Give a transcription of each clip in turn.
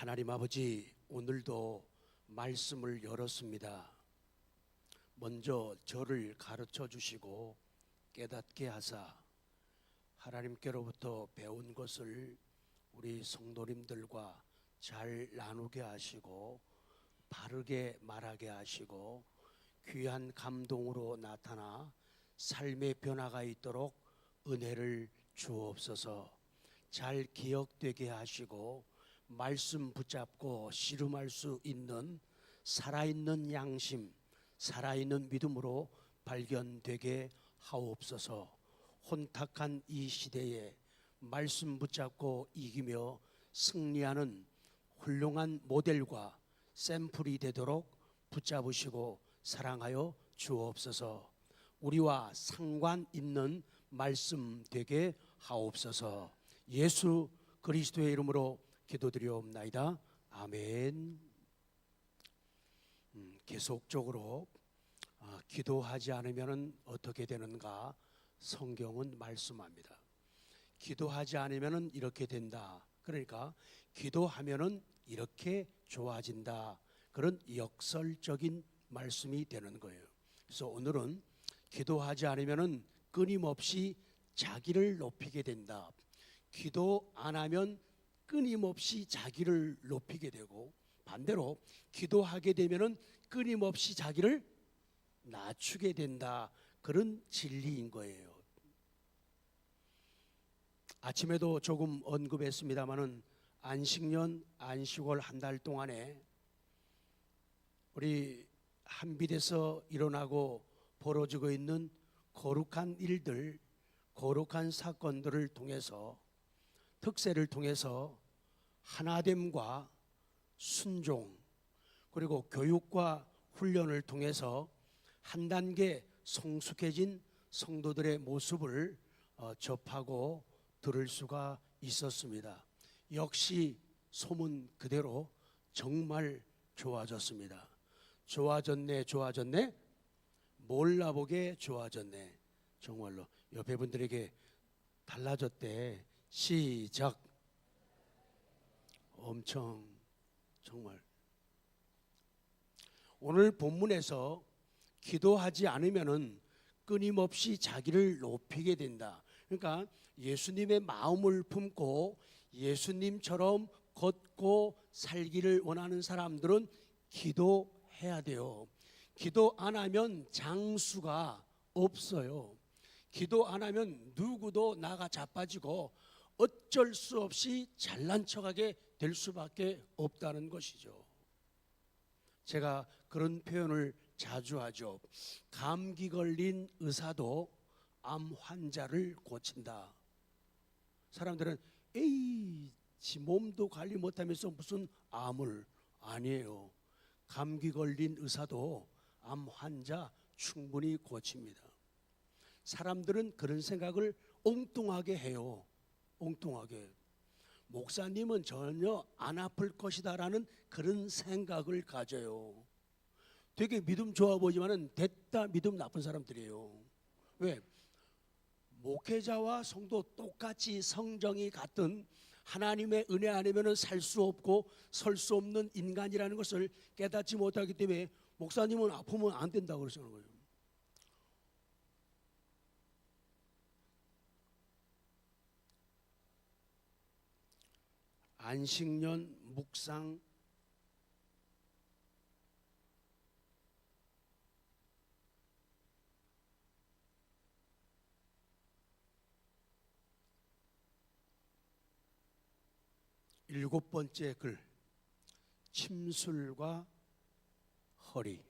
하나님 아버지, 오늘도 말씀을 열었습니다. 먼저 저를 가르쳐 주시고 깨닫게 하사 하나님께로부터 배운 것을 우리 성도님들과 잘 나누게 하시고 바르게 말하게 하시고 귀한 감동으로 나타나 삶의 변화가 있도록 은혜를 주옵소서. 잘 기억되게 하시고 말씀 붙잡고 씨름할 수 있는 살아있는 양심, 살아있는 믿음으로 발견되게 하옵소서. 혼탁한 이 시대에 말씀 붙잡고 이기며 승리하는 훌륭한 모델과 샘플이 되도록 붙잡으시고 사랑하여 주옵소서. 우리와 상관 있는 말씀 되게 하옵소서. 예수 그리스도의 이름으로 기도드리옵나이다. 아멘. 계속적으로 기도하지 않으면 어떻게 되는가 성경은 말씀합니다. 기도하지 않으면 이렇게 된다. 그러니까 기도하면 이렇게 좋아진다. 그런 역설적인 말씀이 되는 거예요. 그래서 오늘은 기도하지 않으면 끊임없이 자기를 높이게 된다. 기도 안 하면 끊임없이 자기를 높이게 되고, 반대로 기도하게 되면 끊임없이 자기를 낮추게 된다. 그런 진리인 거예요. 아침에도 조금 언급했습니다마는 안식년 안식월 한 달 동안에 우리 한빛에서 일어나고 벌어지고 있는 거룩한 일들, 거룩한 사건들을 통해서, 특세를 통해서 하나됨과 순종, 그리고 교육과 훈련을 통해서 한 단계 성숙해진 성도들의 모습을 접하고 들을 수가 있었습니다. 역시 소문 그대로 정말 좋아졌습니다. 좋아졌네, 좋아졌네, 몰라보게 좋아졌네. 정말로 옆에 분들에게 달라졌대. 시작. 엄청 정말. 오늘 본문에서 기도하지 않으면은 끊임없이 자기를 높이게 된다. 그러니까 예수님의 마음을 품고 예수님처럼 걷고 살기를 원하는 사람들은 기도해야 돼요. 기도 안 하면 장수가 없어요. 기도 안 하면 누구도 나가 자빠지고 어쩔 수 없이 잘난 척하게 될 수밖에 없다는 것이죠. 제가 그런 표현을 자주 하죠. 감기 걸린 의사도 암 환자를 고친다. 사람들은 에이, 지 몸도 관리 못하면서 무슨 암을. 아니에요. 감기 걸린 의사도 암 환자 충분히 고칩니다. 사람들은 그런 생각을 엉뚱하게 해요. 엉뚱하게. 목사님은 전혀 안 아플 것이다라는 그런 생각을 가져요. 되게 믿음 좋아 보이지만은 됐다 믿음 나쁜 사람들이에요. 왜? 목회자와 성도 똑같이 성정이 같은 하나님의 은혜 아니면은 살 수 없고 설 수 없는 인간이라는 것을 깨닫지 못하기 때문에 목사님은 아프면 안 된다고 그러시는 거예요. 안식년 묵상 일곱 번째 글, 침술과 허리.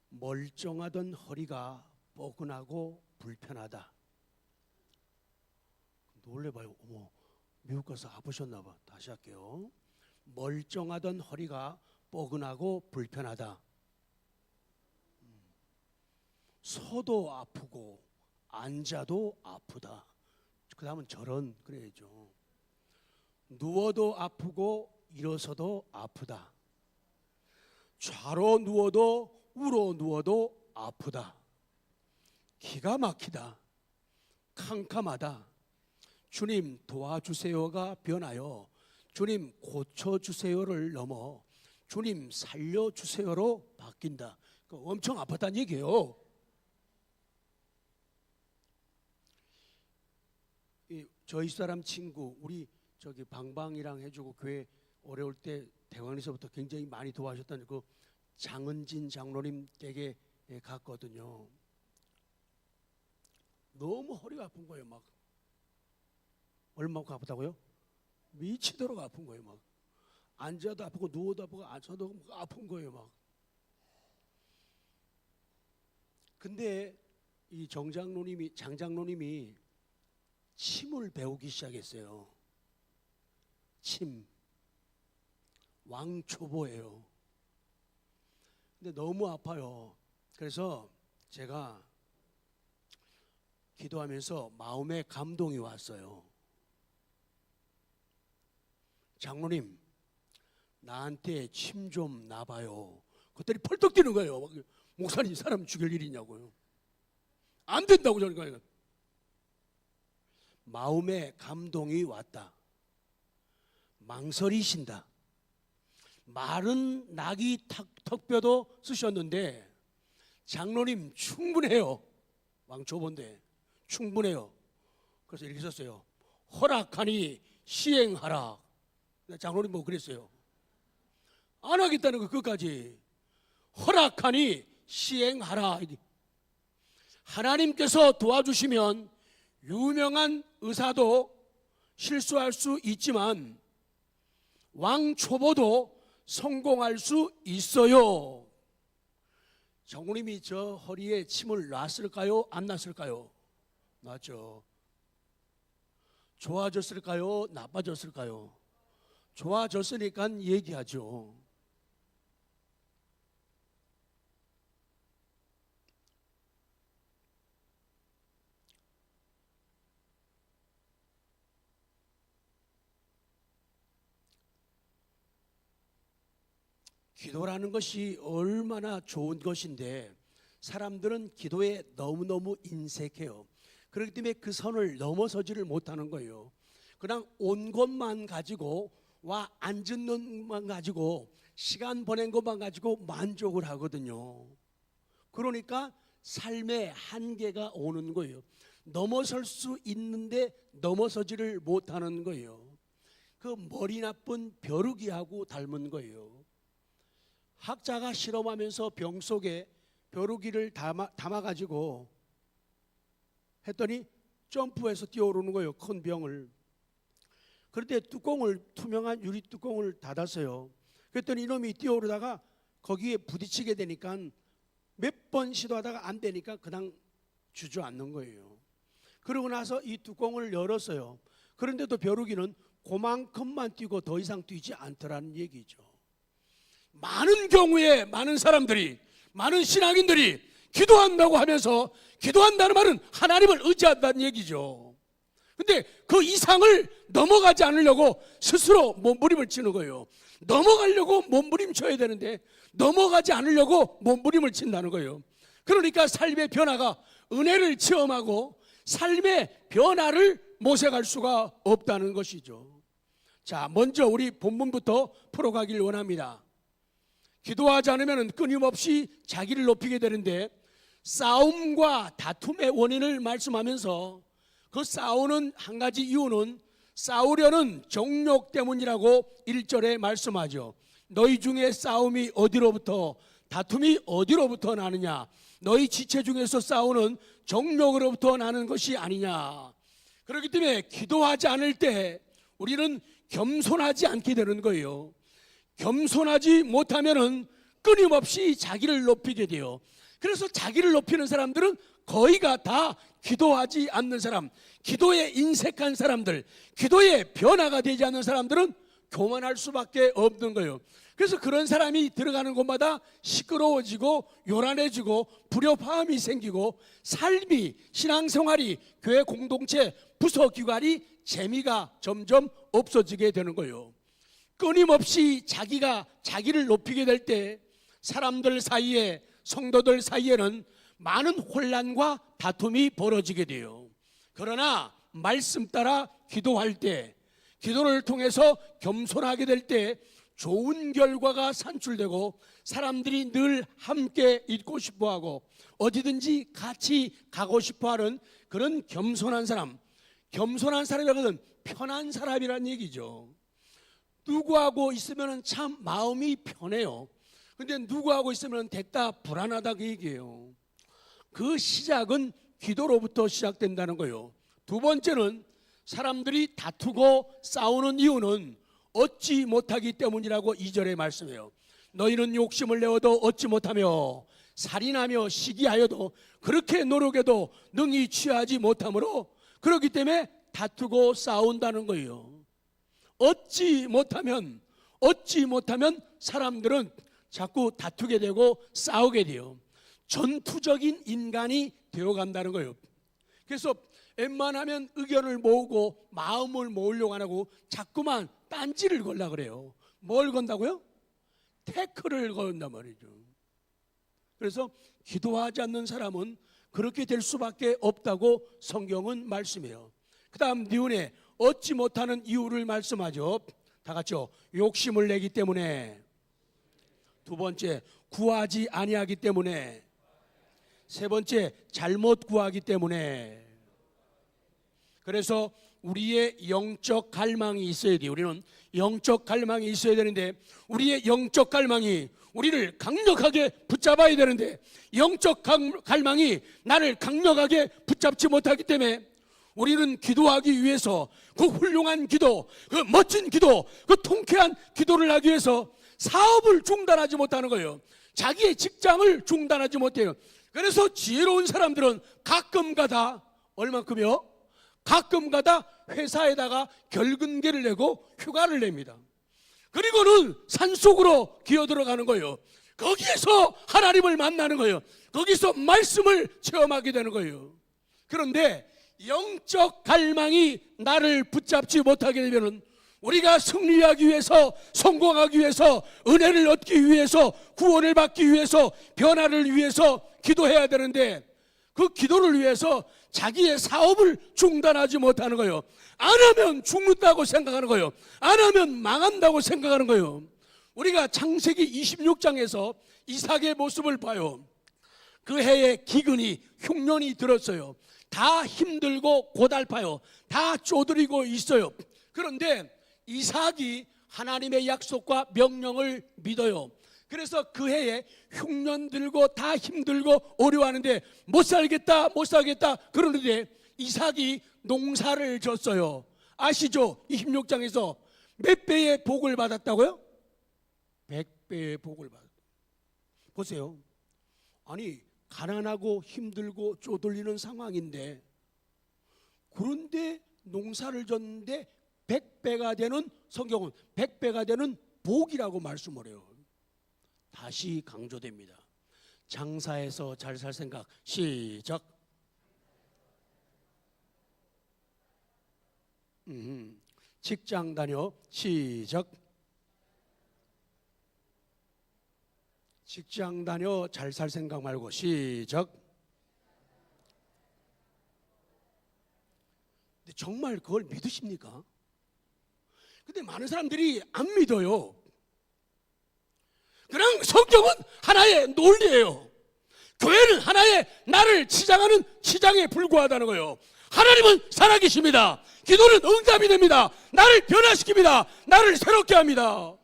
멀쩡하던 허리가 뻐근하고 불편하다. 놀래봐요. 어머, 미국 가서 아프셨나 봐. 다시 할게요. 멀쩡하던 허리가 뻐근하고 불편하다. 서도 아프고 앉아도 아프다. 그 다음은 저런 그래야죠. 누워도 아프고 일어서도 아프다. 좌로 누워도 우로 누워도 아프다. 기가 막히다. 캄캄하다. 주님 도와주세요가 변하여 주님 고쳐주세요를 넘어 주님 살려주세요로 바뀐다. 엄청 아팠다는 얘기예요. 저희 사람 친구 우리 저기 방방이랑 해주고 교회 어려울 때 대관에서부터 굉장히 많이 도와주셨던 그 장은진 장로님 댁에 갔거든요. 너무 허리가 아픈 거예요. 막 얼마큼 아프다고요? 미치도록 아픈 거예요. 막 앉아도 아프고 누워도 아프고 앉아도 아픈 거예요. 막 근데 이 장장로님이 침을 배우기 시작했어요. 침 왕초보예요. 근데 너무 아파요. 그래서 제가 기도하면서 마음에 감동이 왔어요. 장로님 나한테 침 좀 놔봐요. 그랬더니 펄떡 뛰는 거예요. 목사님 사람 죽일 일이냐고요. 안 된다고 저는 거예요. 마음에 감동이 왔다. 망설이신다. 마른 나귀 턱뼈도 쓰셨는데 장로님 충분해요. 왕초보인데 충분해요. 그래서 이렇게 썼어요. 허락하니 시행하라. 장로님 뭐 그랬어요. 안 하겠다는 거 끝까지. 허락하니 시행하라. 하나님께서 도와주시면 유명한 의사도 실수할 수 있지만 왕초보도 성공할 수 있어요. 장로님이 저 허리에 침을 놨을까요? 안 놨을까요? 놨죠. 좋아졌을까요? 나빠졌을까요? 좋아졌으니까 얘기하죠. 기도라는 것이 얼마나 좋은 것인데 사람들은 기도에 너무너무 인색해요. 그렇기 때문에 그 선을 넘어서지를 못하는 거예요. 그냥 온 것만 가지고 와 앉은 것만 가지고 시간 보낸 것만 가지고 만족을 하거든요. 그러니까 삶의 한계가 오는 거예요. 넘어설 수 있는데 넘어서지를 못하는 거예요. 그 머리 나쁜 벼룩이하고 닮은 거예요. 학자가 실험하면서 병 속에 벼룩이를 담아가지고 했더니 점프해서 뛰어오르는 거예요. 큰 병을. 그런데 투명한 유리 뚜껑을 닫았어요. 그랬더니 이놈이 뛰어오르다가 거기에 부딪히게 되니까 몇 번 시도하다가 안 되니까 그냥 주저앉는 거예요. 그러고 나서 이 뚜껑을 열었어요. 그런데도 벼룩이는 그만큼만 뛰고 더 이상 뛰지 않더라는 얘기죠. 많은 경우에 많은 사람들이, 많은 신앙인들이 기도한다고 하면서 기도한다는 말은 하나님을 의지한다는 얘기죠. 근데 그 이상을 넘어가지 않으려고 스스로 몸부림을 치는 거예요. 넘어가려고 몸부림쳐야 되는데 넘어가지 않으려고 몸부림을 친다는 거예요. 그러니까 삶의 변화가 은혜를 체험하고 삶의 변화를 모색할 수가 없다는 것이죠. 자, 먼저 우리 본문부터 풀어가길 원합니다. 기도하지 않으면 끊임없이 자기를 높이게 되는데 싸움과 다툼의 원인을 말씀하면서 그 싸우는 한 가지 이유는 싸우려는 정욕 때문이라고 1절에 말씀하죠. 너희 중에 싸움이 어디로부터 다툼이 어디로부터 나느냐? 너희 지체 중에서 싸우는 정욕으로부터 나는 것이 아니냐? 그렇기 때문에 기도하지 않을 때 우리는 겸손하지 않게 되는 거예요. 겸손하지 못하면은 끊임없이 자기를 높이게 돼요. 그래서 자기를 높이는 사람들은 거의가 다 기도하지 않는 사람, 기도에 인색한 사람들, 기도에 변화가 되지 않는 사람들은 교만할 수밖에 없는 거예요. 그래서 그런 사람이 들어가는 곳마다 시끄러워지고 요란해지고 불협화음이 생기고 삶이, 신앙생활이, 교회 공동체, 부서기관이 재미가 점점 없어지게 되는 거예요. 끊임없이 자기가 자기를 높이게 될 때 사람들 사이에, 성도들 사이에는 많은 혼란과 다툼이 벌어지게 돼요. 그러나 말씀 따라 기도할 때, 기도를 통해서 겸손하게 될 때 좋은 결과가 산출되고 사람들이 늘 함께 있고 싶어하고 어디든지 같이 가고 싶어하는 그런 겸손한 사람, 겸손한 사람이라고는 편한 사람이란 얘기죠. 누구하고 있으면 참 마음이 편해요. 근데 누구하고 있으면 됐다 불안하다 그 얘기예요. 그 시작은 기도로부터 시작된다는 거예요. 두 번째는 사람들이 다투고 싸우는 이유는 얻지 못하기 때문이라고 2절에 말씀해요. 너희는 욕심을 내어도 얻지 못하며 살인하며 시기하여도 그렇게 노력해도 능히 취하지 못하므로 그렇기 때문에 다투고 싸운다는 거예요. 얻지 못하면 사람들은 자꾸 다투게 되고 싸우게 돼요. 전투적인 인간이 되어간다는 거예요. 그래서 웬만하면 의견을 모으고 마음을 모으려고 안 하고 자꾸만 딴지를 걸라 그래요. 뭘 건다고요? 태클을 건단 말이죠. 그래서 기도하지 않는 사람은 그렇게 될 수밖에 없다고 성경은 말씀해요. 그 다음 니은에 얻지 못하는 이유를 말씀하죠. 다 같이요. 욕심을 내기 때문에, 두 번째 구하지 아니하기 때문에, 세 번째 잘못 구하기 때문에. 그래서 우리의 영적 갈망이 있어야 돼요. 우리는 영적 갈망이 있어야 되는데 우리의 영적 갈망이 우리를 강력하게 붙잡아야 되는데 영적 갈망이 나를 강력하게 붙잡지 못하기 때문에 우리는 기도하기 위해서 그 훌륭한 기도, 그 멋진 기도, 그 통쾌한 기도를 하기 위해서 사업을 중단하지 못하는 거예요. 자기의 직장을 중단하지 못해요. 그래서 지혜로운 사람들은 가끔가다 얼만큼요? 가끔가다 회사에다가 결근계를 내고 휴가를 냅니다. 그리고는 산속으로 기어들어가는 거예요. 거기에서 하나님을 만나는 거예요. 거기서 말씀을 체험하게 되는 거예요. 그런데 영적 갈망이 나를 붙잡지 못하게 되면 우리가 승리하기 위해서, 성공하기 위해서, 은혜를 얻기 위해서, 구원을 받기 위해서, 변화를 위해서 기도해야 되는데 그 기도를 위해서 자기의 사업을 중단하지 못하는 거예요. 안 하면 죽는다고 생각하는 거예요. 안 하면 망한다고 생각하는 거예요. 우리가 창세기 26장에서 이삭의 모습을 봐요. 그 해에 기근이, 흉년이 들었어요. 다 힘들고 고달파요. 다 쪼드리고 있어요. 그런데 이삭이 하나님의 약속과 명령을 믿어요. 그래서 그 해에 흉년 들고 다 힘들고 어려워하는데 못 살겠다 그러는데 이삭이 농사를 졌어요. 아시죠? 26장에서 몇 배의 복을 받았다고요? 100배의 복을 받았어요. 보세요. 아니 가난하고 힘들고 쪼들리는 상황인데 그런데 농사를 졌는데 100배가 되는, 성경은 100배가 되는 복이라고 말씀을 해요. 다시 강조됩니다. 장사해서 잘 살 생각. 시작. 직장 다녀. 시작. 직장 다녀 잘 살 생각 말고. 시작. 근데 정말 그걸 믿으십니까? 근데 많은 사람들이 안 믿어요. 그냥 성경은 하나의 논리예요. 교회는 하나의 나를 치장하는 치장에 불과하다는 거예요. 하나님은 살아계십니다. 기도는 응답이 됩니다. 나를 변화시킵니다. 나를 새롭게 합니다.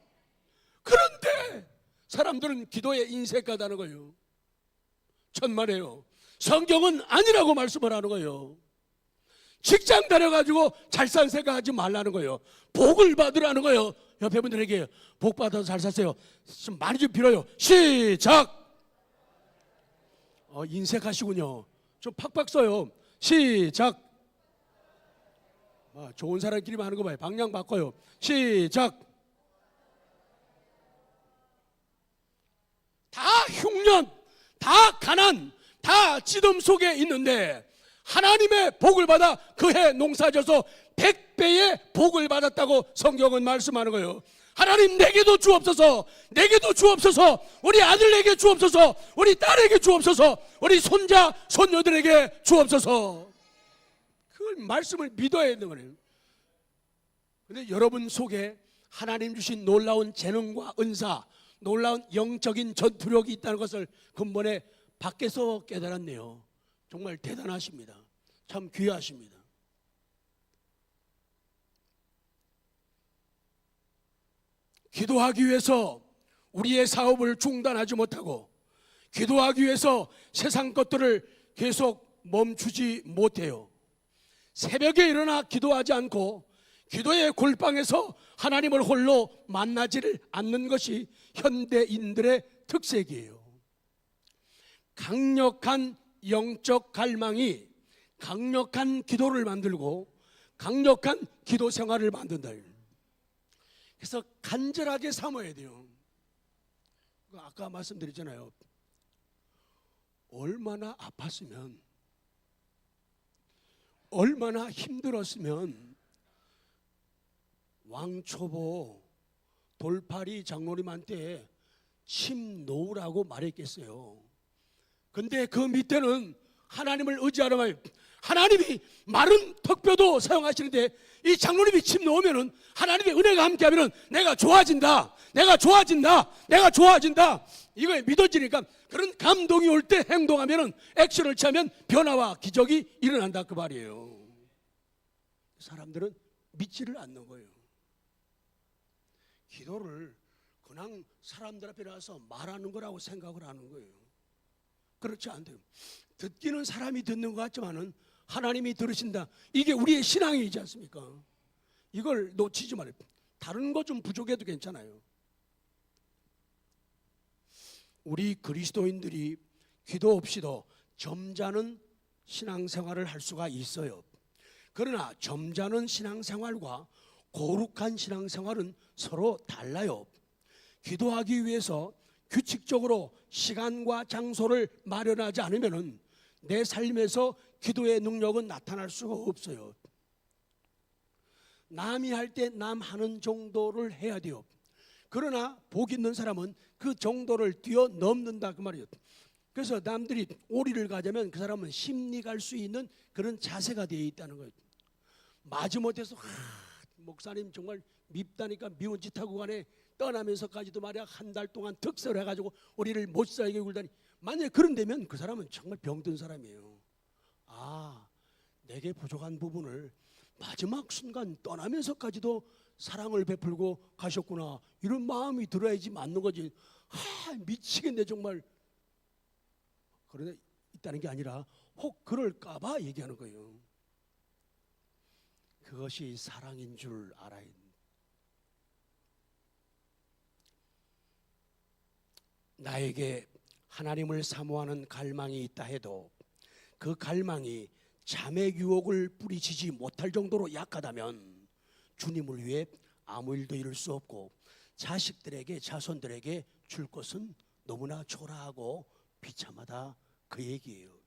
그런데 사람들은 기도에 인색하다는 거예요. 천만에요. 성경은 아니라고 말씀을 하는 거예요. 직장 다녀가지고 잘 산 생각하지 말라는 거예요. 복을 받으라는 거예요. 옆에 분들에게 복 받아서 잘 사세요. 좀 많이 좀 빌어요. 시작. 인색하시군요. 좀 팍팍 써요. 시작. 좋은 사람끼리만 하는 거 봐요. 방향 바꿔요. 시작. 다 흉년, 다 가난, 다 찌든 속에 있는데 하나님의 복을 받아 그해 농사져서 100배의 복을 받았다고 성경은 말씀하는 거예요. 하나님 내게도 주옵소서, 내게도 주옵소서, 우리 아들에게 주옵소서, 우리 딸에게 주옵소서, 우리 손자, 손녀들에게 주옵소서. 그 말씀을 믿어야 되는 거예요. 근데 여러분 속에 하나님 주신 놀라운 재능과 은사, 놀라운 영적인 전투력이 있다는 것을 근본에 밖에서 깨달았네요. 정말 대단하십니다. 참 귀하십니다. 기도하기 위해서 우리의 사업을 중단하지 못하고, 기도하기 위해서 세상 것들을 계속 멈추지 못해요. 새벽에 일어나 기도하지 않고 기도의 골방에서 하나님을 홀로 만나지를 않는 것이 현대인들의 특색이에요. 강력한 영적 갈망이 강력한 기도를 만들고 강력한 기도 생활을 만든다. 그래서 간절하게 삼아야 돼요. 아까 말씀드렸잖아요. 얼마나 아팠으면, 얼마나 힘들었으면 왕초보 돌팔이 장로님한테 침 놓으라고 말했겠어요. 근데 그 밑에는 하나님을 의지하라면 하나님이 마른 턱뼈도 사용하시는데 이 장로님이 침 놓으면은 하나님의 은혜가 함께하면은 내가 좋아진다, 내가 좋아진다, 내가 좋아진다, 이거에 믿어지니까 그런 감동이 올 때 행동하면은, 액션을 취하면 변화와 기적이 일어난다 그 말이에요. 사람들은 믿지를 않는 거예요. 기도를 그냥 사람들 앞에 나와서 말하는 거라고 생각을 하는 거예요. 그렇지 않대요. 듣기는 사람이 듣는 것 같지만은 하나님이 들으신다. 이게 우리의 신앙이지 않습니까? 이걸 놓치지 말아요. 다른 거 좀 부족해도 괜찮아요. 우리 그리스도인들이 기도 없이도 점잖은 신앙생활을 할 수가 있어요. 그러나 점잖은 신앙생활과 거룩한 신앙생활은 서로 달라요. 기도하기 위해서 규칙적으로 시간과 장소를 마련하지 않으면 내 삶에서 기도의 능력은 나타날 수가 없어요. 남이 할 때 남 하는 정도를 해야 돼요. 그러나 복 있는 사람은 그 정도를 뛰어넘는다 그 말이에요. 그래서 남들이 오리를 가자면 그 사람은 심리 갈 수 있는 그런 자세가 되어 있다는 거예요. 마지못해서 목사님 정말 밉다니까 미운 짓 하고 가네, 떠나면서까지도 말이야 한 달 동안 특설을 해가지고 우리를 못 살게 굴다니. 만약에 그런 되면 그 사람은 정말 병든 사람이에요. 아, 내게 부족한 부분을 마지막 순간 떠나면서까지도 사랑을 베풀고 가셨구나, 이런 마음이 들어야지 맞는 거지. 미치겠네 정말. 그러다 있다는 게 아니라 혹 그럴까 봐 얘기하는 거예요. 그것이 사랑인 줄 알아야 돼. 나에게 하나님을 사모하는 갈망이 있다 해도 그 갈망이 잠의 유혹을 뿌리치지 못할 정도로 약하다면 주님을 위해 아무 일도 이룰 수 없고 자식들에게, 자손들에게 줄 것은 너무나 초라하고 비참하다 그 얘기예요.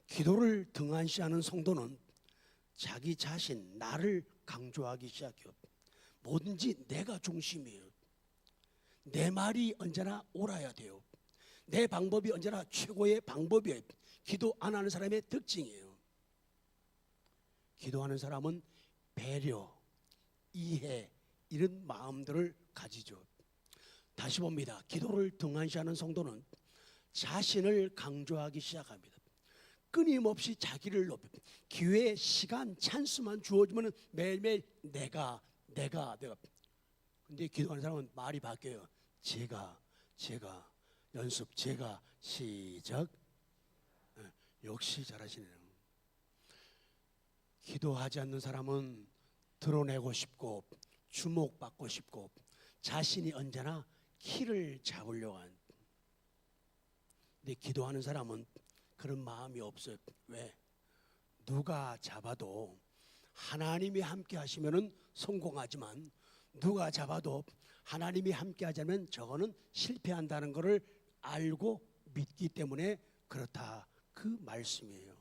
기도를 등한시하는 성도는 자기 자신, 나를 강조하기 시작해요. 뭐든지 내가 중심이에요. 내 말이 언제나 옳아야 돼요. 내 방법이 언제나 최고의 방법이에요. 기도 안 하는 사람의 특징이에요. 기도하는 사람은 배려, 이해, 이런 마음들을 가지죠. 다시 봅니다. 기도를 등한시하는 성도는 자신을 강조하기 시작합니다. 끊임없이 자기를 높여, 기회, 시간, 찬스만 주어지면 매일매일 내가. 근데 기도하는 사람은 말이 바뀌어요. 제가, 연습, 제가, 시작. 역시 잘하시네요. 기도하지 않는 사람은 드러내고 싶고 주목받고 싶고 자신이 언제나 키를 잡으려고 하는. 근데 기도하는 사람은 그런 마음이 없어요. 왜? 누가 잡아도 하나님이 함께 하시면은 성공하지만 누가 잡아도 하나님이 함께 하자면 저거는 실패한다는 것을 알고 믿기 때문에 그렇다 그 말씀이에요.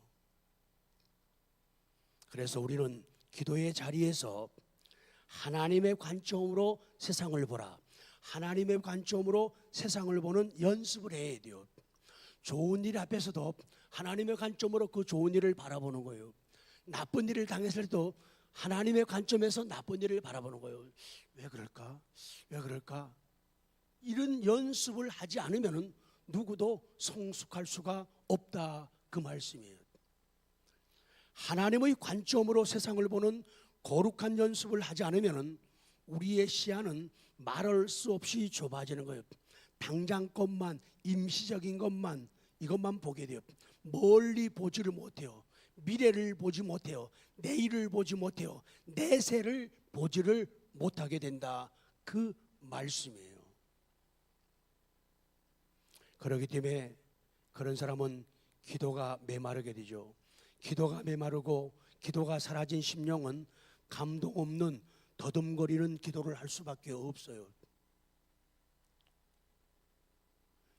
그래서 우리는 기도의 자리에서 하나님의 관점으로 세상을 보라, 하나님의 관점으로 세상을 보는 연습을 해야 돼요. 좋은 일 앞에서도 하나님의 관점으로 그 좋은 일을 바라보는 거예요. 나쁜 일을 당했을 때도 하나님의 관점에서 나쁜 일을 바라보는 거예요. 왜 그럴까? 왜 그럴까? 이런 연습을 하지 않으면 누구도 성숙할 수가 없다, 그 말씀이에요. 하나님의 관점으로 세상을 보는 거룩한 연습을 하지 않으면 우리의 시야는 말할 수 없이 좁아지는 거예요. 당장 것만, 임시적인 것만, 이것만 보게 돼요. 멀리 보지를 못해요. 미래를 보지 못해요. 내일을 보지 못해요. 내세를 보지를 못하게 된다, 그 말씀이에요. 그렇기 때문에 그런 사람은 기도가 메마르게 되죠. 기도가 메마르고 기도가 사라진 심령은 감동 없는 더듬거리는 기도를 할 수밖에 없어요.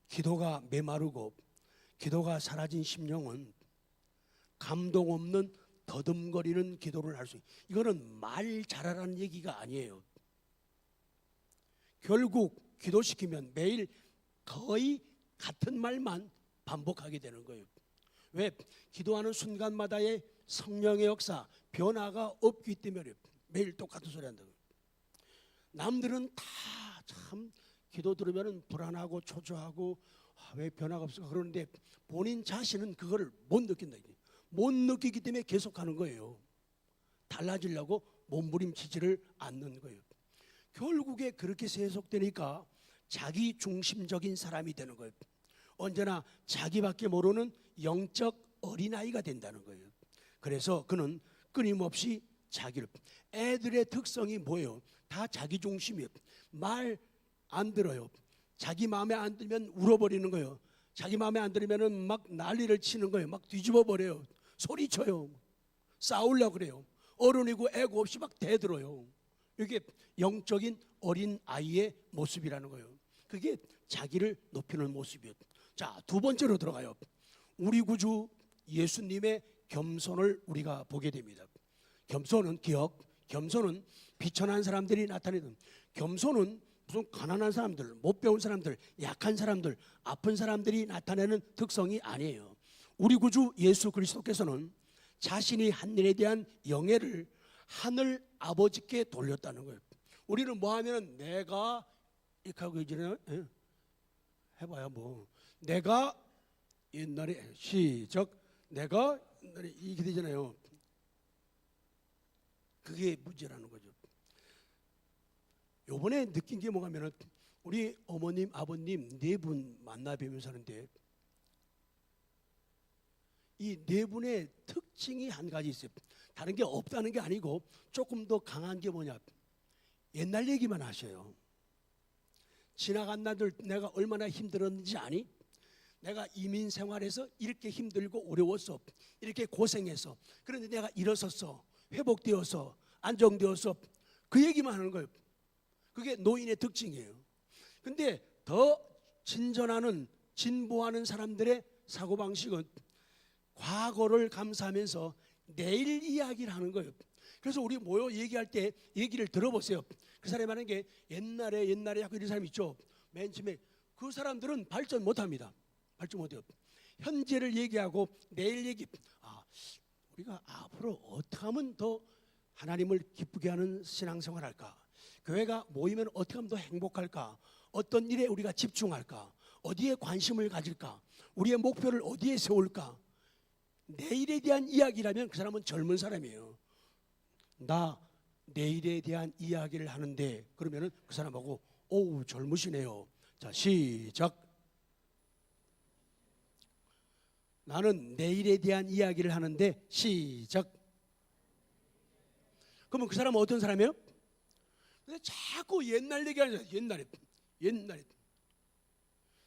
기도가 메마르고 기도가 사라진 심령은 감동 없는 더듬거리는 기도를 할 수 있어요. 이거는 말 잘하라는 얘기가 아니에요. 결국 기도시키면 매일 거의 같은 말만 반복하게 되는 거예요. 왜? 기도하는 순간마다의 성령의 역사, 변화가 없기 때문에 매일 똑같은 소리 한다고요. 남들은 다 참 기도 들으면 불안하고 초조하고 왜 변화가 없을까 그러는데 본인 자신은 그거를 못 느낀다. 못 느끼기 때문에 계속하는 거예요. 달라지려고 몸부림치지를 않는 거예요. 결국에 그렇게 세속되니까 자기 중심적인 사람이 되는 거예요. 언제나 자기밖에 모르는 영적 어린아이가 된다는 거예요. 그래서 그는 끊임없이 자기를, 애들의 특성이 뭐예요? 다 자기 중심이에요. 말 안 들어요. 자기 마음에 안 들면 울어버리는 거예요. 자기 마음에 안 들으면 막 난리를 치는 거예요. 막 뒤집어 버려요. 소리쳐요. 싸우려고 그래요. 어른이고 애고 없이 막 대들어요. 이게 영적인 어린 아이의 모습이라는 거예요. 그게 자기를 높이는 모습이에요. 자, 두 번째로 들어가요. 우리 구주 예수님의 겸손을 우리가 보게 됩니다. 겸손은 겸손은 비천한 사람들이 나타내는, 겸손은 무슨 가난한 사람들, 못 배운 사람들, 약한 사람들, 아픈 사람들이 나타내는 특성이 아니에요. 우리 구주 예수 그리스도께서는 자신이 한 일에 대한 영예를 하늘 아버지께 돌렸다는 거예요. 우리는 뭐 하면 내가 이렇게 하고 이제는 해봐야 뭐 내가 옛날에 시작 내가 옛날에 이게 되잖아요. 그게 문제라는 거죠. 요번에 느낀 게 뭐냐면 우리 어머님 아버님 네 분 만나 뵈면서 하는데 이 네 분의 특징이 한 가지 있어요. 다른 게 없다는 게 아니고 조금 더 강한 게 뭐냐, 옛날 얘기만 하셔요. 지나간 날들 내가 얼마나 힘들었는지 아니? 내가 이민 생활에서 이렇게 힘들고 어려웠어, 이렇게 고생했어, 그런데 내가 일어섰어, 회복되어서 안정되어서, 그 얘기만 하는 거예요. 그게 노인의 특징이에요. 근데 더 진전하는 진보하는 사람들의 사고방식은 과거를 감사하면서 내일 이야기를 하는 거예요. 그래서 우리 모여 얘기할 때 얘기를 들어보세요. 그 사람이 하는 게 옛날에 하고 이런 사람 있죠. 맨 처음에 그 사람들은 발전 못합니다. 발전 못해요. 현재를 얘기하고 내일 얘기, 우리가 앞으로 어떻게 하면 더 하나님을 기쁘게 하는 신앙생활 할까, 교회가 모이면 어떻게 하면 더 행복할까, 어떤 일에 우리가 집중할까, 어디에 관심을 가질까, 우리의 목표를 어디에 세울까, 내일에 대한 이야기라면 그 사람은 젊은 사람이에요. 나 내일에 대한 이야기를 하는데, 그러면은 그 사람하고 오우 젊으시네요. 자, 시작. 나는 내일에 대한 이야기를 하는데, 시작. 그러면 그 사람은 어떤 사람이에요? 근데 자꾸 옛날 얘기하는, 옛날에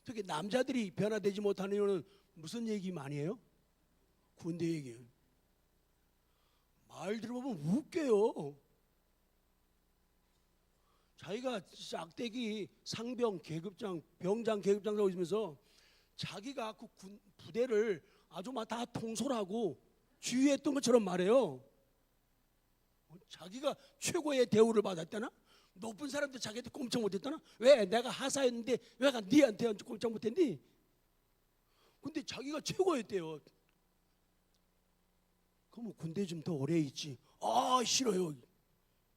특히 남자들이 변화되지 못하는 이유는 무슨 얘기 많이 해요? 군대 얘기예요. 말 들어보면 웃겨요. 자기가 짝대기 상병 계급장, 병장 계급장이라고 있으면서 자기가 그 부대를 아주 막 다 통솔하고 주의했던 것처럼 말해요. 자기가 최고의 대우를 받았다나? 높은 사람들 자기한테 꼼짝 못했다나? 왜? 내가 하사였는데 왜 니한테 꼼짝 못했니? 근데 자기가 최고였대요. 그럼 군대 좀 더 오래 있지. 싫어요.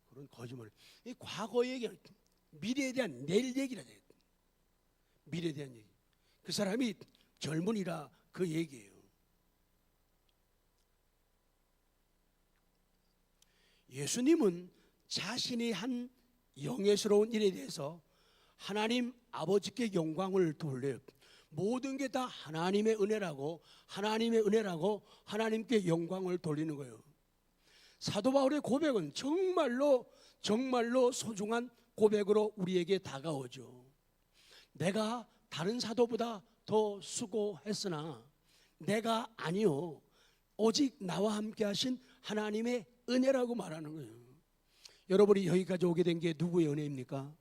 그런 거짓말. 이 과거 얘기, 미래에 대한 내일 얘기라 돼요. 미래에 대한 얘기. 그 사람이 젊은이라 그 얘기예요. 예수님은 자신이 한 영예스러운 일에 대해서 하나님 아버지께 영광을 돌려요. 모든 게 다 하나님의 은혜라고 하나님께 영광을 돌리는 거예요. 사도 바울의 고백은 정말로 소중한 고백으로 우리에게 다가오죠. 내가 다른 사도보다 더 수고했으나 내가 아니요 오직 나와 함께 하신 하나님의 은혜라고 말하는 거예요. 여러분이 여기까지 오게 된 게 누구의 은혜입니까?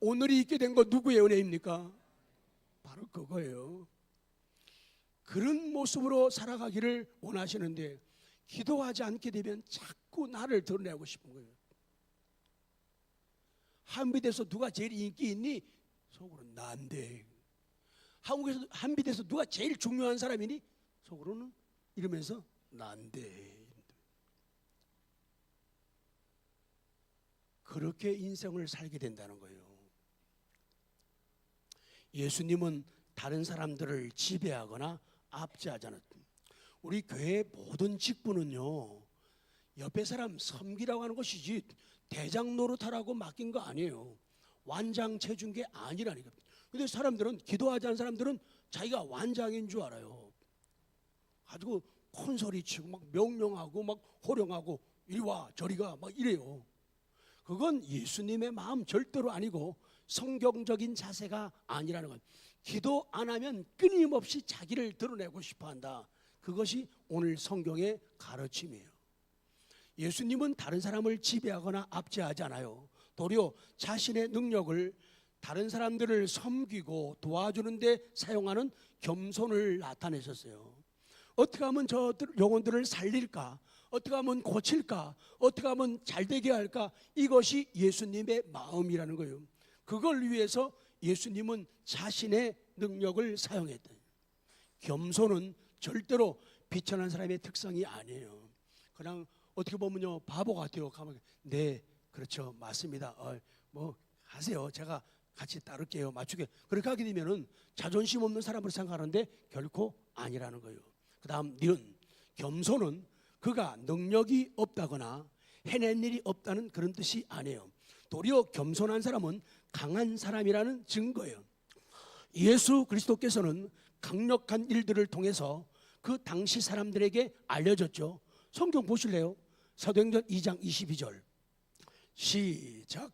오늘이 있게 된 거 누구의 은혜입니까? 바로 그거예요. 그런 모습으로 살아가기를 원하시는데 기도하지 않게 되면 자꾸 나를 드러내고 싶은 거예요. 한빛에서 누가 제일 인기 있니? 속으로는 난데. 한국에서 한빛에서 누가 제일 중요한 사람이니? 속으로는 이러면서 난데. 그렇게 인생을 살게 된다는 거예요. 예수님은 다른 사람들을 지배하거나 압제하지 않았다. 우리 교회 모든 직분은요, 옆에 사람 섬기라고 하는 것이지 대장 노릇하라고 맡긴 거 아니에요. 완장체 준 게 아니라니까. 근데 사람들은, 기도하지 않은 사람들은 자기가 완장인 줄 알아요. 가지고 큰 소리 치고 막 명령하고 막 호령하고 이리 와 저리 가 막 이래요. 그건 예수님의 마음 절대로 아니고 성경적인 자세가 아니라는 것. 기도 안 하면 끊임없이 자기를 드러내고 싶어한다. 그것이 오늘 성경의 가르침이에요. 예수님은 다른 사람을 지배하거나 압제하지 않아요. 도리어 자신의 능력을 다른 사람들을 섬기고 도와주는 데 사용하는 겸손을 나타내셨어요. 어떻게 하면 저 영혼들을 살릴까? 어떻게 하면 고칠까? 어떻게 하면 잘되게 할까? 이것이 예수님의 마음이라는 거예요. 그걸 위해서 예수님은 자신의 능력을 사용했다. 겸손은 절대로 비천한 사람의 특성이 아니에요. 그냥 어떻게 보면요, 바보 같아요. 가만, 네, 그렇죠, 맞습니다. 뭐 하세요. 제가 같이 따를게요. 맞추게. 그렇게 하게 되면은 자존심 없는 사람으로 생각하는데 결코 아니라는 거예요. 그다음 니은, 겸손은 그가 능력이 없다거나 해낸 일이 없다는 그런 뜻이 아니에요. 도리어 겸손한 사람은 강한 사람이라는 증거예요. 예수 그리스도께서는 강력한 일들을 통해서 그 당시 사람들에게 알려졌죠. 성경 보실래요? 사도행전 2장 22절 시작.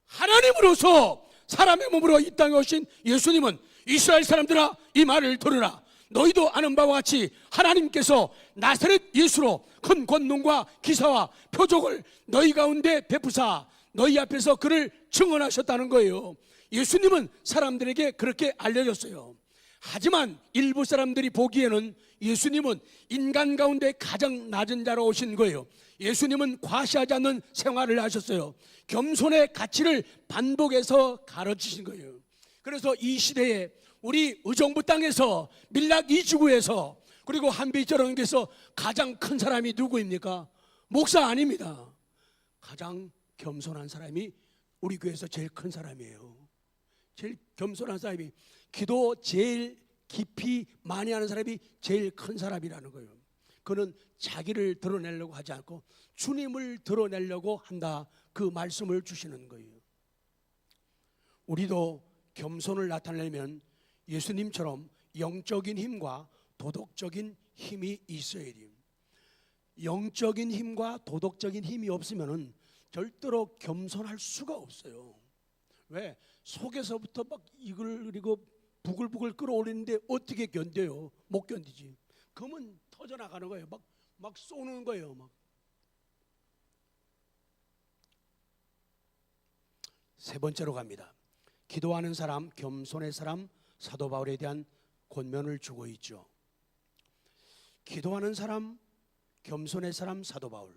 하나님으로서 사람의 몸으로 이 땅에 오신 예수님은 이스라엘 사람들아 이 말을 들으라. 너희도 아는 바와 같이 하나님께서 나사렛 예수로 큰 권능과 기사와 표적을 너희 가운데 베푸사 너희 앞에서 그를 증언하셨다는 거예요. 예수님은 사람들에게 그렇게 알려졌어요. 하지만 일부 사람들이 보기에는 예수님은 인간 가운데 가장 낮은 자로 오신 거예요. 예수님은 과시하지 않는 생활을 하셨어요. 겸손의 가치를 반복해서 가르치신 거예요. 그래서 이 시대에 우리 의정부 땅에서 밀락 이지구에서 그리고 한빛저런에서 가장 큰 사람이 누구입니까? 목사 아닙니다. 가장 겸손한 사람이 우리 교회에서 제일 큰 사람이에요. 제일 겸손한 사람이, 기도 제일 깊이 많이 하는 사람이 제일 큰 사람이라는 거예요. 그는 자기를 드러내려고 하지 않고 주님을 드러내려고 한다, 그 말씀을 주시는 거예요. 우리도 겸손을 나타내려면 예수님처럼 영적인 힘과 도덕적인 힘이 있어야 돼요. 영적인 힘과 도덕적인 힘이 없으면 절대로 겸손할 수가 없어요. 왜? 속에서부터 막 이걸 그리고 부글부글 끌어올리는데 어떻게 견뎌요? 못 견디지. 그러면 터져나가는 거예요. 막 쏘는 거예요. 막. 세 번째로 갑니다. 기도하는 사람, 겸손의 사람, 사도 바울에 대한 권면을 주고 있죠. 기도하는 사람, 겸손의 사람, 사도 바울.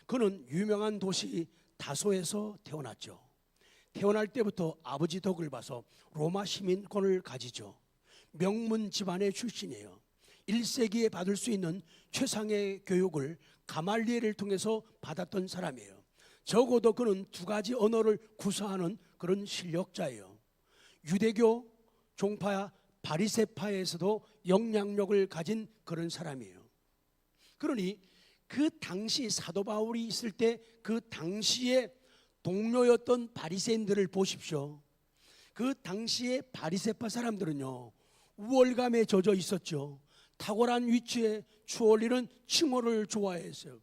그는 유명한 도시 다소에서 태어났죠. 태어날 때부터 아버지 덕을 봐서 로마 시민권을 가지죠. 명문 집안의 출신이에요. 1세기에 받을 수 있는 최상의 교육을 가말리엘을 통해서 받았던 사람이에요. 적어도 그는 2가지 언어를 구사하는 그런 실력자예요. 유대교 종파 바리새파에서도 영향력을 가진 그런 사람이에요. 그러니 그 당시 사도 바울이 있을 때 그 당시에 동료였던 바리새인들을 보십시오. 그 당시에 바리새파 사람들은요, 우월감에 젖어 있었죠. 탁월한 위치에 추월리는 칭호를 좋아했어요.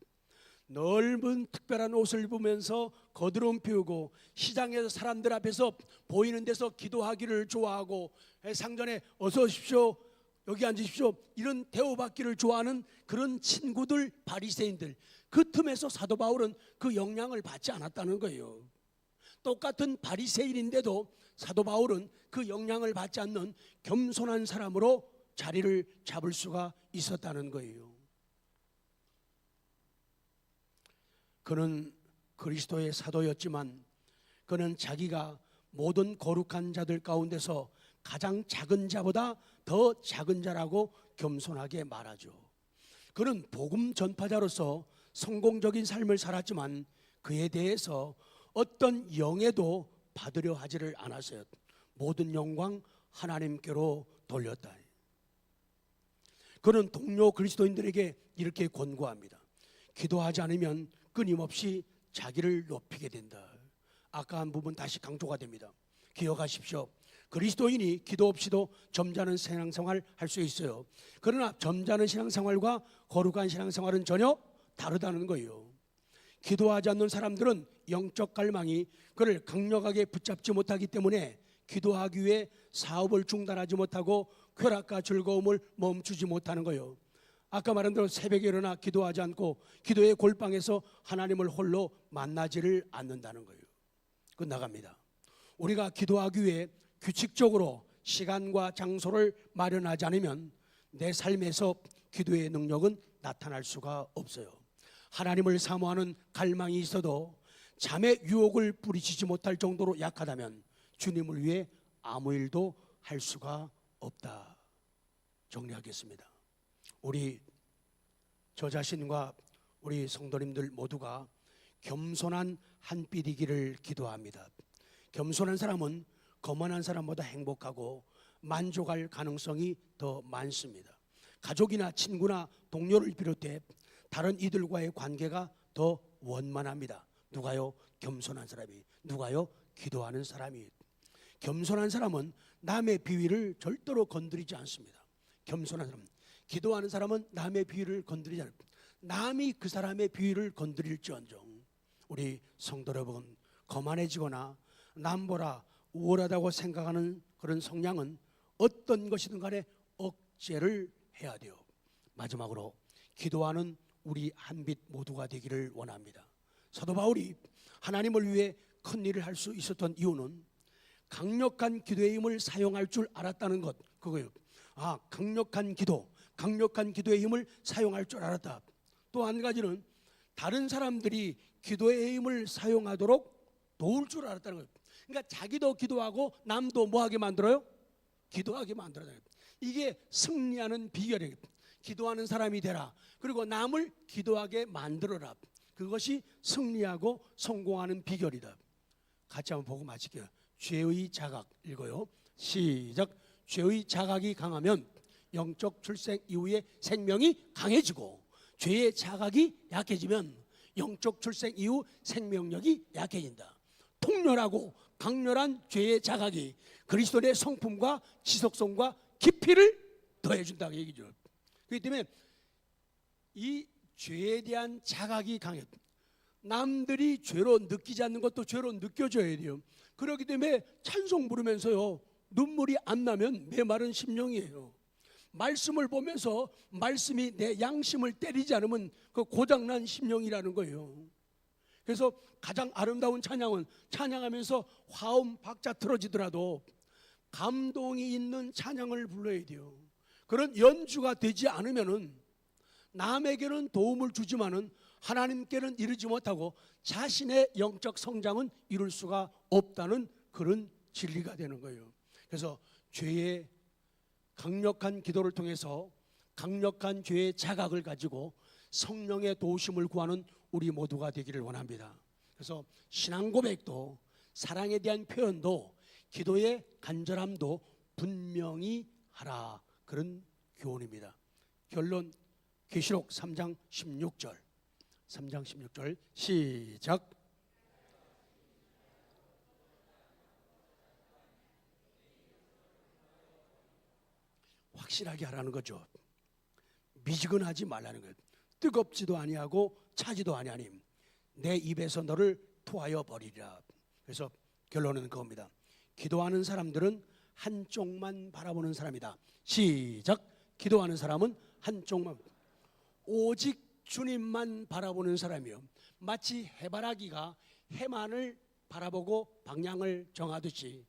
넓은 특별한 옷을 입으면서 거드름 피우고 시장에서 사람들 앞에서 보이는 데서 기도하기를 좋아하고 상전에 어서 오십시오, 여기 앉으십시오, 이런 대우받기를 좋아하는 그런 친구들, 바리새인들. 그 틈에서 사도 바울은 그 영향을 받지 않았다는 거예요. 똑같은 바리새인인데도 사도 바울은 그 영향을 받지 않는 겸손한 사람으로 자리를 잡을 수가 있었다는 거예요. 그는 그리스도의 사도였지만 그는 자기가 모든 거룩한 자들 가운데서 가장 작은 자보다 더 작은 자라고 겸손하게 말하죠. 그는 복음 전파자로서 성공적인 삶을 살았지만 그에 대해서 어떤 영예도 받으려 하지를 않았어요. 모든 영광 하나님께로 돌렸다. 그는 동료 그리스도인들에게 이렇게 권고합니다. 기도하지 않으면 끊임없이 자기를 높이게 된다. 아까 한 부분 다시 강조가 됩니다. 기억하십시오. 그리스도인이 기도 없이도 점잖은 신앙생활 할 수 있어요. 그러나 점잖은 신앙생활과 거룩한 신앙생활은 전혀 다르다는 거예요. 기도하지 않는 사람들은 영적 갈망이 그를 강력하게 붙잡지 못하기 때문에 기도하기 위해 사업을 중단하지 못하고 쾌락과 즐거움을 멈추지 못하는 거예요. 아까 말한 대로 새벽에 일어나 기도하지 않고 기도의 골방에서 하나님을 홀로 만나지를 않는다는 거예요. 끝나갑니다. 우리가 기도하기 위해 규칙적으로 시간과 장소를 마련하지 않으면 내 삶에서 기도의 능력은 나타날 수가 없어요. 하나님을 사모하는 갈망이 있어도 잠의 유혹을 뿌리치지 못할 정도로 약하다면 주님을 위해 아무 일도 할 수가 없다. 정리하겠습니다. 우리 저 자신과 우리 성도님들 모두가 겸손한 한빛이기를 기도합니다. 겸손한 사람은 거만한 사람보다 행복하고 만족할 가능성이 더 많습니다. 가족이나 친구나 동료를 비롯해 다른 이들과의 관계가 더 원만합니다. 누가요? 겸손한 사람이. 누가요? 기도하는 사람이. 겸손한 사람은 남의 비위를 절대로 건드리지 않습니다. 겸손한 사람. 기도하는 사람은 남의 비위를 건드리지 않습니다. 남이 그 사람의 비위를 건드릴지언정 우리 성도 여러분, 거만해지거나 남보라 우월하다고 생각하는 그런 성향은 어떤 것이든 간에 억제를 해야 돼요. 마지막으로 기도하는 우리 한빛 모두가 되기를 원합니다. 사도 바울이 하나님을 위해 큰 일을 할 수 있었던 이유는 강력한 기도의 힘을 사용할 줄 알았다는 것, 그거예요. 강력한 기도의 힘을 사용할 줄 알았다. 또 한 가지는 다른 사람들이 기도의 힘을 사용하도록 도울 줄 알았다는 거예요. 그러니까 자기도 기도하고 남도 뭐하게 만들어요? 기도하게 만들어요. 이게 승리하는 비결이에요. 기도하는 사람이 되라. 그리고 남을 기도하게 만들어라. 그것이 승리하고 성공하는 비결이다. 같이 한번 보고 마칠게요. 죄의 자각 읽어요. 시작. 죄의 자각이 강하면 영적 출생 이후의 생명이 강해지고 죄의 자각이 약해지면 영적 출생 이후 생명력이 약해진다. 통렬하고 강렬한 죄의 자각이 그리스도의 성품과 지속성과 깊이를 더해준다고 얘기죠. 그렇기 때문에 이 죄에 대한 자각이 강해. 남들이 죄로 느끼지 않는 것도 죄로 느껴져야 돼요. 그렇기 때문에 찬송 부르면서요, 눈물이 안 나면 메마른 심령이에요. 말씀을 보면서 말씀이 내 양심을 때리지 않으면 그 고장난 심령이라는 거예요. 그래서 가장 아름다운 찬양은 찬양하면서 화음 박자 틀어지더라도 감동이 있는 찬양을 불러야 돼요. 그런 연주가 되지 않으면은 남에게는 도움을 주지만은 하나님께는 이르지 못하고 자신의 영적 성장은 이룰 수가 없다는 그런 진리가 되는 거예요. 그래서 죄의 강력한 기도를 통해서 강력한 죄의 자각을 가지고 성령의 도우심을 구하는 우리 모두가 되기를 원합니다. 그래서 신앙 고백도 사랑에 대한 표현도 기도의 간절함도 분명히 하라, 그런 교훈입니다. 결론, 계시록 3장 16절 3장 16절 시작. 확실하게 하라는 거죠. 미지근하지 말라는 거예요. 뜨겁지도 아니하고 차지도 아니하니 내 입에서 너를 토하여 버리리라. 그래서 결론은 그겁니다. 기도하는 사람들은 한쪽만 바라보는 사람이다. 시작. 기도하는 사람은 한쪽만, 오직 주님만 바라보는 사람이요, 마치 해바라기가 해만을 바라보고 방향을 정하듯이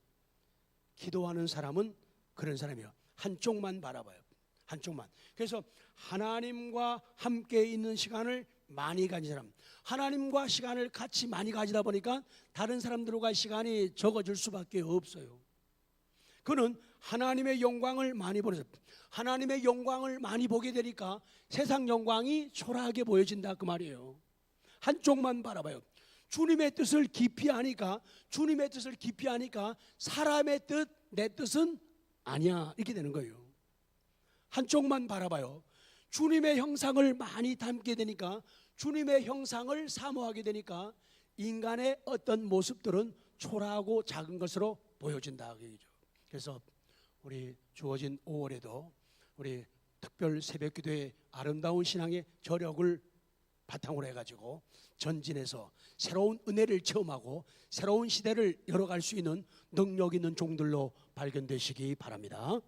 기도하는 사람은 그런 사람이요, 한쪽만 바라봐요. 한쪽만. 그래서 하나님과 함께 있는 시간을 많이 가진 사람, 하나님과 시간을 같이 많이 가지다 보니까 다른 사람들과 시간이 적어질 수밖에 없어요. 그는 하나님의 영광을 많이 보는 사람, 하나님의 영광을 많이 보게 되니까 세상 영광이 초라하게 보여진다 그 말이에요. 한쪽만 바라봐요. 주님의 뜻을 깊이 아니까, 주님의 뜻을 깊이 아니까 사람의 뜻, 내 뜻은 아니야, 이렇게 되는 거예요. 한쪽만 바라봐요. 주님의 형상을 많이 담게 되니까, 주님의 형상을 사모하게 되니까 인간의 어떤 모습들은 초라하고 작은 것으로 보여진다 그죠. 그래서 우리 주어진 5월에도 우리 특별 새벽기도의 아름다운 신앙의 저력을 바탕으로 해가지고 전진해서 새로운 은혜를 체험하고 새로운 시대를 열어갈 수 있는 능력 있는 종들로 발견되시기 바랍니다.